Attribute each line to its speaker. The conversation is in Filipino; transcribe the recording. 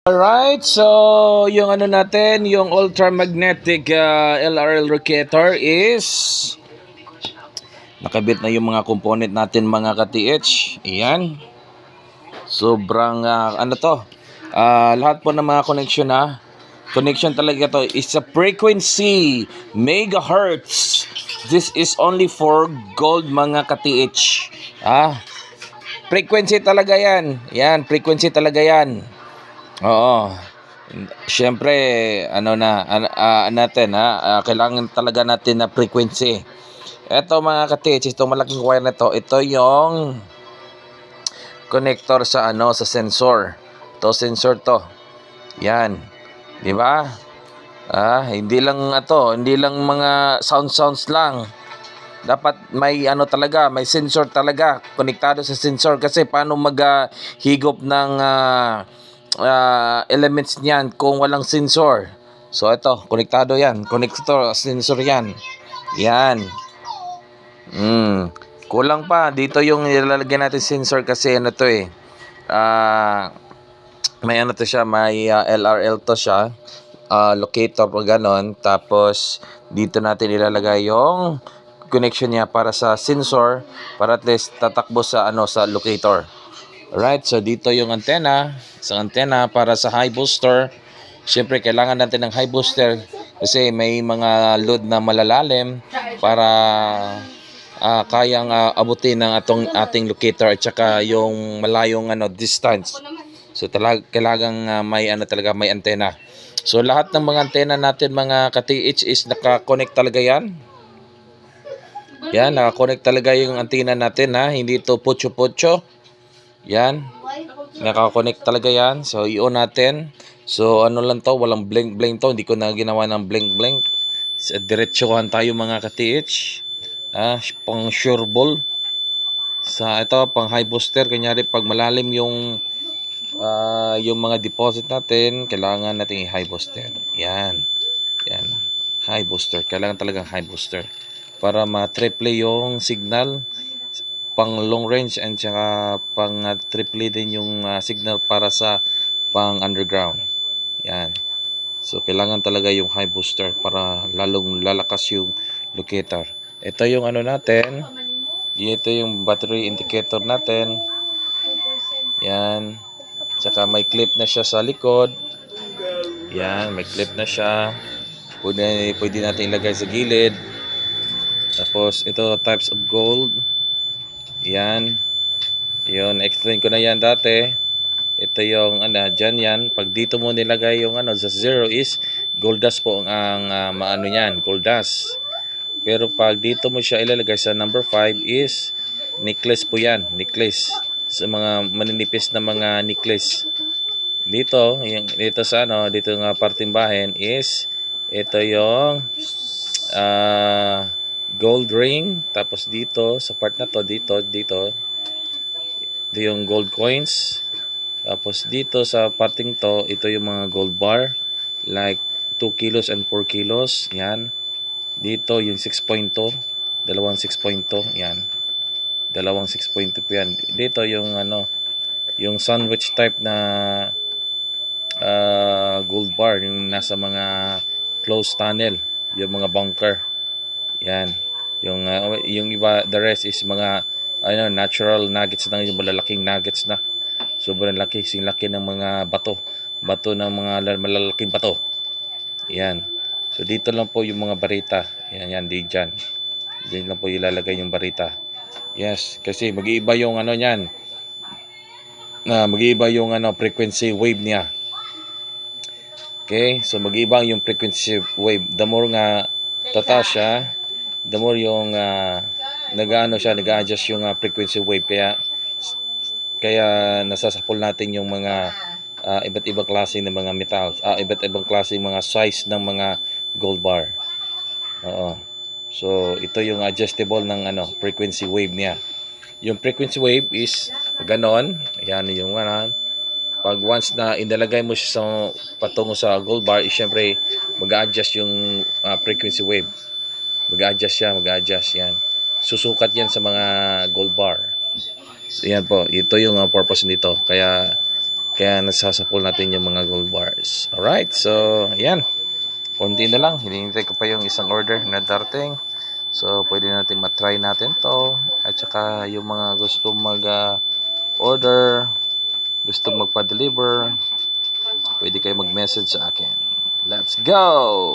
Speaker 1: Alright, so yung ano natin, yung ultramagnetic LRL locator is nakabit na yung mga component natin mga ka-TH. Ayan. Sobrang ano to. Lahat po ng mga connection connection talaga to is a frequency megahertz. This is only for gold mga ka-TH. Frequency talaga yan. Yan, frequency talaga yan. Oo. Siyempre, kailangan talaga natin na frequency. Ito mga ka-TH, itong malaking wire na ito yung connector sa sa sensor. Ito sensor to. Yan. 'Di ba? Hindi lang mga sounds lang. Dapat may talaga, may sensor talaga konektado sa sensor kasi paano maghigop ng elements niyan kung walang sensor. So ito, konektado yan. Connector, sensor yan. Yan. Kulang pa. Dito yung ilalagay natin sensor kasi may to siya, may LRL to siya. Locator o ganon. Tapos dito natin ilalagay yung connection niya para sa sensor para at least tatakbo sa sa locator. Alright, so dito yung antenna, isang antenna para sa high booster. Siyempre kailangan natin ng high booster kasi may mga load na malalalim para kayang abutin ng ating locator at saka yung malayong distance. So kailangan talaga may antenna. So lahat ng mga antenna natin mga ka-TH is naka-connect talaga yan. Yan, naka-connect talaga yung antenna natin hindi to putyo-putyo. Yan. Naka-connect talaga yan. So i-on natin. So ano lang to, walang blink-blink to. Hindi ko na ginawa ng blink-blink. So, diretsuhan tayo mga ka-TH. Pang sure ball. Sa ito, pang high booster. Kanyari pag malalim yung mga deposit natin, kailangan natin i-high booster. Yan. Yan. High booster. Kailangan talagang high booster para ma-triple yung signal pang long range and saka pang triple din yung signal para sa pang underground. Yan. So kailangan talaga yung high booster para lalong lalakas yung locator. Ito yung natin. Ito yung battery indicator natin. Yan. Saka may clip na siya sa likod. Yan, may clip na siya. Pwede natin ilagay sa gilid. Tapos ito types of gold. Yan. Yun, explain ko na yan dati. Ito yung dyan yan. Pag dito mo nilagay yung sa 0 is gold dust po ang maano yan, gold dust. Pero pag dito mo siya ilalagay sa number 5 is necklace po yan, necklace. Sa mga maninipis na mga necklace. Dito sa dito nga parting bahin is ito yung gold ring, tapos dito sa part na to dito yung gold coins, tapos dito sa parting to ito yung mga gold bar like 2 kilos and 4 kilos. Yan, dito yung 6.2, dalawang 6.2, yan, dalawang 6.2 po yan. Dito yung yung sandwich type na gold bar, yung nasa mga closed tunnel, yung mga bunker. Yan. Yung iba, the rest is mga natural nuggets na, yung malalaking nuggets na. Sobrang laki, sing laki ng mga bato ng mga malalaking bato. Yan. So dito lang po yung mga barita. Yan diyan. Diyan lang po ilalagay yung barita. Yes, kasi mag-iiba yung niyan. Mag-iiba yung frequency wave niya. Okay, so mag-iiba yung frequency wave. The more nga tataas siya, the more yung nag-a-adjust yung frequency wave, kaya nasasapol natin yung mga iba't ibang klase ng mga metals, iba't ibang klase ng mga size ng mga gold bar. Oo. So ito yung adjustable ng frequency wave niya. Yung frequency wave is ganon. Ayan yung pag once na inalagay mo siya patungo sa gold bar, syempre mag-a-adjust yung frequency wave. Mag-a-adjust yan. Susukat yan sa mga gold bar. So, yan po, ito yung purpose nito. Kaya Kaya nasasapol natin yung mga gold bars. Alright, so ayan. Konti na lang. Hinihintay ko pa yung isang order na darating. So pwede natin matry natin to. At saka yung mga gusto mag-order, gusto magpa-deliver, pwede kayo mag-message sa akin. Let's go!